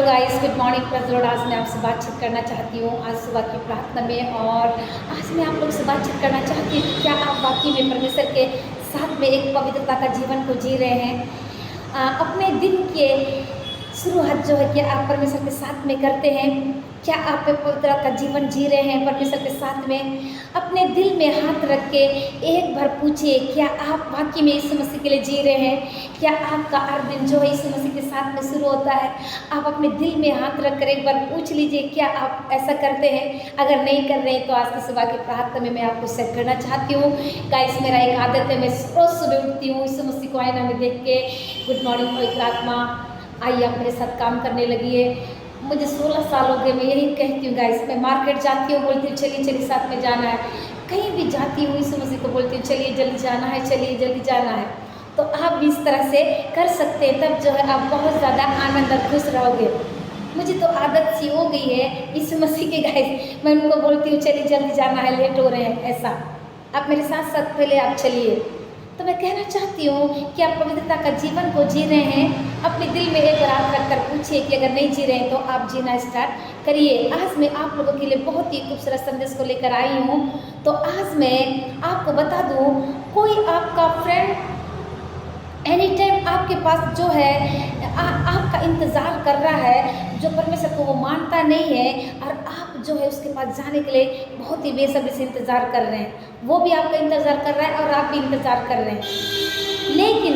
Hello guys, good morning Prajwal. आज मैं आपसे बातचीत करना चाहती हूँ आज सुबह की प्रार्थना में। और आज मैं आप लोग से बातचीत करना चाहती हूँ कि क्या आप वाकई में परमेश्वर के साथ में एक पवित्रता का जीवन को जी रहे हैं। अपने दिन के शुरुआत जो है कि आप परमेश्वर के साथ में करते हैं। क्या आप पवित्रता का जीवन जी रहे हैं परमेश्वर के साथ में? अपने दिल में हाथ रख के एक बार पूछिए, क्या आप वाकई में यीशु मसीह के लिए जी रहे हैं? क्या आपका हर दिन जो है यीशु मसीह के साथ में शुरू होता है? आप अपने दिल में हाथ रख कर एक बार पूछ लीजिए, क्या आप ऐसा करते हैं? अगर नहीं कर रहे हैं तो आज की सुबह की प्रार्थना में मैं आपको शेयर करना चाहती हूँ। गाइस, मेरा एक आदत है, मैं रोज सुबह उठती हूँ, यीशु मसीह को आईना में देख के गुड मॉर्निंग पवित्र आत्मा आइए आप मेरे साथ काम करने लगी है। मुझे 16 साल हो गए, मैं यही कहती हूँ गाइस। मैं मार्केट जाती हूँ, बोलती हूँ चलिए चलिए साथ में जाना है। कहीं भी जाती हूँ यीशु मसीह को बोलती हूँ चलिए जल्दी जाना है, चलिए जल्दी जाना है। तो आप भी इस तरह से कर सकते हैं, तब जो है आप बहुत ज़्यादा आनंद और खुश रहोगे। मुझे तो आदत सी हो गई है यीशु मसीह के गाइस, मैं उनको बोलती हूँ चलिए जल्दी जाना है, लेट हो रहे हैं। ऐसा आप मेरे साथ साथ पहले आप चलिए। तो मैं कहना चाहती हूँ कि आप पवित्रता का जीवन को जी रहे हैं। अपने दिल में एक बार हाथ रख कर पूछिए कि अगर नहीं जी रहे हैं तो आप जीना स्टार्ट करिए। आज मैं आप लोगों के लिए बहुत ही खूबसूरत संदेश को लेकर आई हूँ। तो आज मैं आपको बता दूँ, कोई आपका फ्रेंड एनी टाइम आपके पास जो है आपका इंतज़ार कर रहा है, जो परमेश्वर को वो मानता नहीं है, और आप जो है उसके पास जाने के लिए बहुत ही बेसब्री से इंतज़ार कर रहे हैं। वो भी आपका इंतज़ार कर रहा है और आप भी इंतज़ार कर रहे हैं। लेकिन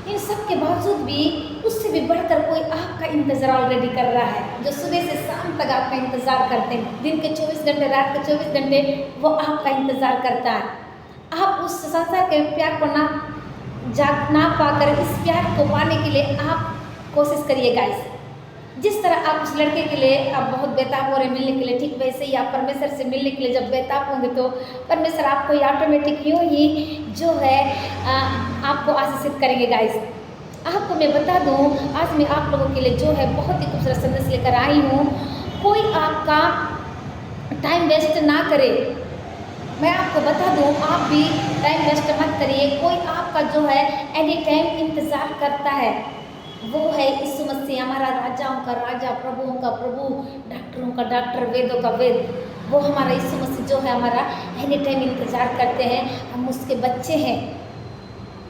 इन सब के बावजूद भी उससे भी बढ़कर कोई आपका इंतज़ार ऑलरेडी कर रहा है, जो सुबह से शाम तक आपका इंतज़ार करते हैं। दिन के 24 घंटे, रात के 24 घंटे वो आपका इंतज़ार करता है। आप उस संसार के प्यार को ना पाकर इस प्यार को पाने के लिए आप कोशिश करिए गाइस। जिस तरह आप उस लड़के के लिए आप बहुत बेताब हो रहे हैं मिलने के लिए, ठीक वैसे ही आप परमेश्वर से मिलने के लिए जब बेताब होंगे तो परमेश्वर आपको ऑटोमेटिक यूँ ही जो है आपको आशीषित करेंगे गाइस। आपको मैं बता दूं, आज मैं आप लोगों के लिए जो है बहुत ही खूबसूरत संदेश लेकर आई हूँ। कोई आपका टाइम वेस्ट ना करे। मैं आपको बता दूं, आप भी टाइम वेस्ट मत करिए। कोई आपका जो है एनी टाइम इंतज़ार करता है, वो है यीशु मसीह, हमारा राजाओं का राजा, प्रभुओं का प्रभु, डॉक्टरों का डॉक्टर, वेदों का वेद। वो हमारा यीशु मसीह जो है हमारा एनी टाइम इंतज़ार करते हैं। हम उसके बच्चे हैं।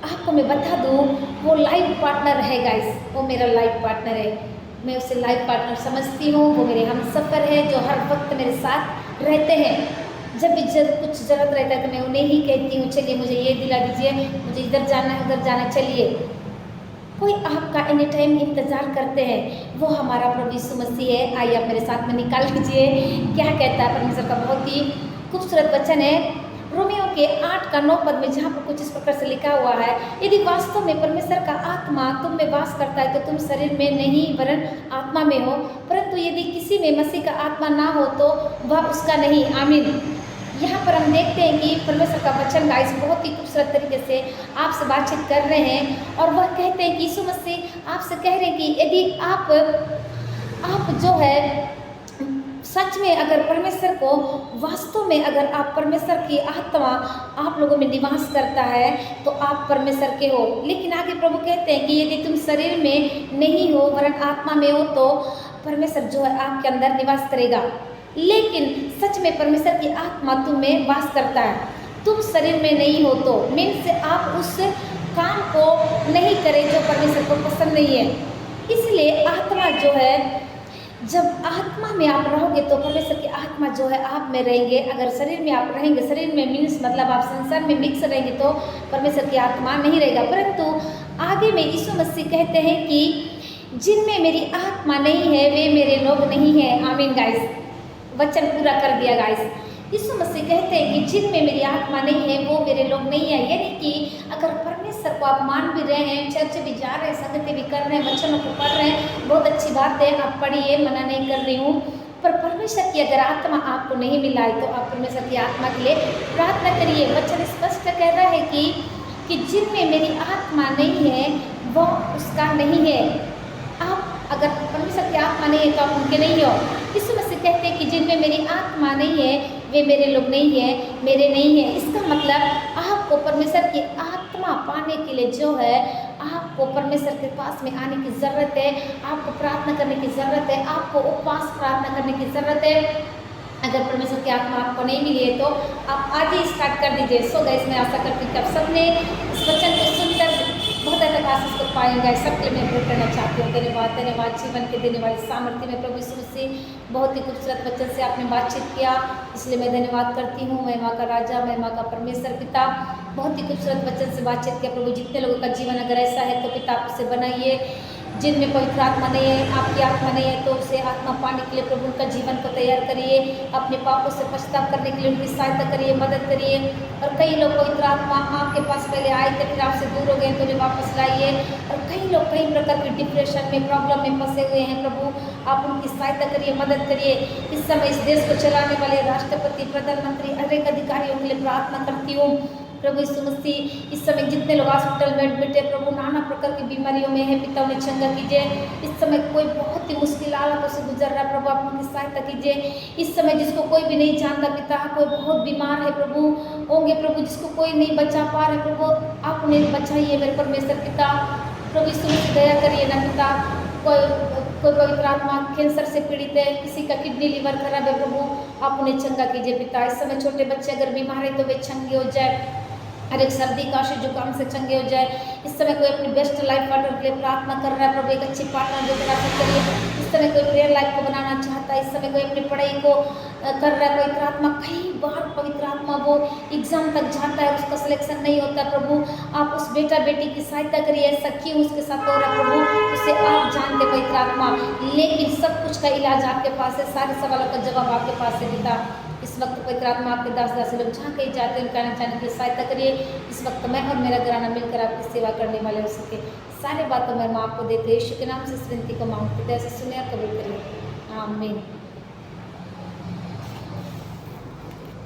आपको मैं बता दूं, वो लाइफ पार्टनर है गाइस, वो मेरा लाइफ पार्टनर है। मैं उसे लाइफ पार्टनर समझती हूँ। वो मेरे हम सफ़र है, जो हर वक्त मेरे साथ रहते हैं। जब भी कुछ ज़रूरत रहता है तो मैं उन्हें ही कहती हूँ चलिए मुझे ये दिला दीजिए, मुझे इधर जाना है, उधर जाना है, चलिए। कोई आपका एनी टाइम इंतज़ार करते हैं, वो हमारा प्रभु यीशु मसीह है। आइए आप मेरे साथ में निकाल लीजिए क्या कहता है परमेश्वर का बहुत ही खूबसूरत वचन है, रोमियो के 8:9 पद में, जहाँ पर कुछ इस प्रकार से लिखा हुआ है, यदि वास्तव में परमेश्वर का आत्मा तुम में वास करता है तो तुम शरीर में नहीं वरन आत्मा में हो। परंतु यदि किसी में मसीह का आत्मा ना हो तो वह उसका नहीं। आमीन। यहाँ पर हम देखते हैं कि परमेश्वर का वचन गाइस बहुत ही खूबसूरत तरीके से आपसे बातचीत कर रहे हैं। और वह कहते हैं कि यीशु मसीह आपसे कह रहे हैं कि यदि आप जो है सच में अगर परमेश्वर को वास्तव में अगर आप परमेश्वर की आत्मा आप लोगों में निवास करता है तो आप परमेश्वर के हो। लेकिन आगे प्रभु कहते हैं कि यदि तुम शरीर में नहीं हो वरन आत्मा में हो तो परमेश्वर जो है आपके अंदर निवास करेगा। लेकिन सच में परमेश्वर की आत्मा तुम में वास करता है। तुम शरीर में नहीं हो तो मीन से आप उस काम को नहीं करें जो परमेश्वर को पसंद नहीं है। इसलिए आत्मा जो है, जब आत्मा में आप रहोगे तो परमेश्वर की आत्मा जो है आप में रहेंगे। अगर शरीर में आप रहेंगे, शरीर में मीन्स मतलब आप संसार में मिक्स रहेंगे तो परमेश्वर की आत्मा नहीं रहेगा। परंतु आगे में यीशु मसीह कहते हैं कि जिनमें मेरी आत्मा नहीं है वे मेरे लोग नहीं है। आमीन गाइस, वचन पूरा कर दिया गाइस। यीशु मसीह कहते हैं कि जिनमें मेरी आत्मा नहीं है वो मेरे लोग नहीं है। यानी कि अगर परमेश्वर को आप मान भी रहे हैं, चर्च भी जा रहे हैं, संगति भी कर रहे हैं, वचनों को पढ़ रहे हैं, बहुत अच्छी बात है, आप पढ़िए, मना नहीं कर रही हूँ। पर परमेश्वर की अगर आत्मा आपको नहीं मिला है तो आप परमेश्वर की आत्मा के लिए प्रार्थना करिए। वचन स्पष्ट कह रहा है कि जिनमें मेरी आत्मा नहीं है वो उसका नहीं है। आप अगर परमेश्वर की आत्मा नहीं है तो आप उनके नहीं हो। यीशु मसीह कहते हैं कि जिनमें मेरी आत्मा नहीं है वे मेरे लोग नहीं है, मेरे नहीं है। इसका मतलब आपको परमेश्वर की आत्मा पाने के लिए जो है आपको परमेश्वर के पास में आने की ज़रूरत है, आपको प्रार्थना करने की ज़रूरत है, आपको उपवास प्रार्थना करने की ज़रूरत है। अगर परमेश्वर की आत्मा आपको नहीं मिली है तो आप आज ही स्टार्ट कर दीजिए। सो गाइस, मैं आशा करती हूँ कि आप सबने इस वचन को सुनकर बहुत अधिक आशीष को पाएंगे। सबके लिए मैं प्रे करना चाहती हूँ। धन्यवाद, धन्यवाद जीवन के देने वाले सामर्थ्य में प्रभु यीशु मसीह, बहुत ही खूबसूरत वचन से आपने बातचीत किया, इसलिए मैं धन्यवाद करती हूँ। महिमा का राजा, महिमा का परमेश्वर पिता, बहुत ही खूबसूरत वचन से बातचीत किया प्रभु। जितने लोगों का जीवन अगर ऐसा है तो पिता आप उसे बनाइए, जिनमें पवित्र आत्मा नहीं है, आपकी आत्मा नहीं है, तो उसे आत्मा पाने के लिए प्रभु उनका जीवन को तैयार करिए, अपने पापों से पश्चाताप करने के लिए उनकी सहायता करिए, मदद करिए। और कई लोग पवित्र आत्मा आपके पास पहले आए थे, फिर आपसे दूर हो गए, तो उन्हें वापस लाइए। और कई लोग कई प्रकार के डिप्रेशन में, प्रॉब्लम में फंसे हुए हैं प्रभु, आप उनकी सहायता करिए, मदद करिए। इस समय इस देश को चलाने वाले राष्ट्रपति, प्रधानमंत्री, अनेक अधिकारियों के लिए प्रार्थना करती हूँ प्रभु यीशु मसीह। इस समय जितने लोग हॉस्पिटल में एडमिट है प्रभु, नाना प्रकार की बीमारियों में है, पिता उन्हें चंगा कीजिए। इस समय कोई बहुत ही मुश्किल हालातों से गुजर रहा है प्रभु, आप उनकी सहायता कीजिए। इस समय जिसको कोई भी नहीं जानता पिता, कोई बहुत बीमार है प्रभु, होंगे प्रभु, जिसको कोई नहीं बचा पा रहे प्रभु, आप उन्हें बचाइए मेरे परमेश्वर पिता। प्रभु यीशु मसीह दया करिए ना पिता। कोई पवित्र आत्मा कैंसर से पीड़ित है, किसी का किडनी लीवर खराब है प्रभु, आप उन्हें चंगा कीजिए पिता। इस समय छोटे बच्चे अगर बीमार है तो वे चंगे हो जाए, हर एक सर्दी काशी जुकाम से चंगे हो जाए। इस समय कोई अपनी बेस्ट लाइफ पार्टनर के लिए प्रार्थना कर रहा है प्रभु, एक अच्छी पार्टनर जो प्रार्थना करिए। इस समय कोई प्रेयर लाइफ को बनाना चाहता है, इस समय कोई अपनी पढ़ाई को कर रहा है, पवित्र आत्मा कई बार पवित्र आत्मा वो एग्जाम तक जाता है, उसका सिलेक्शन नहीं होता प्रभु, आप उस बेटा बेटी की सहायता करिए। ऐसा क्यों उसके साथ हो रहा है प्रभु, उसे आप जानते पवित्र आत्मा, लेकिन सब कुछ का इलाज आपके पास है, सारे सवालों का जवाब आपके पास है पिता। इस वक्त पवित्र आत्मा आपके दास दासी लोग जहाँ कहीं जाते हैं उनका आने जाने की सहायता करिए। इस वक्त मैं और मेरा घराना मिलकर आपकी सेवा करने वाले हो सके, सारे बातों में हम आपको देते हैं। यीशु के नाम से इस विनती को मांगते हैं, ऐसे सुने और कबूल करिए, आमीन।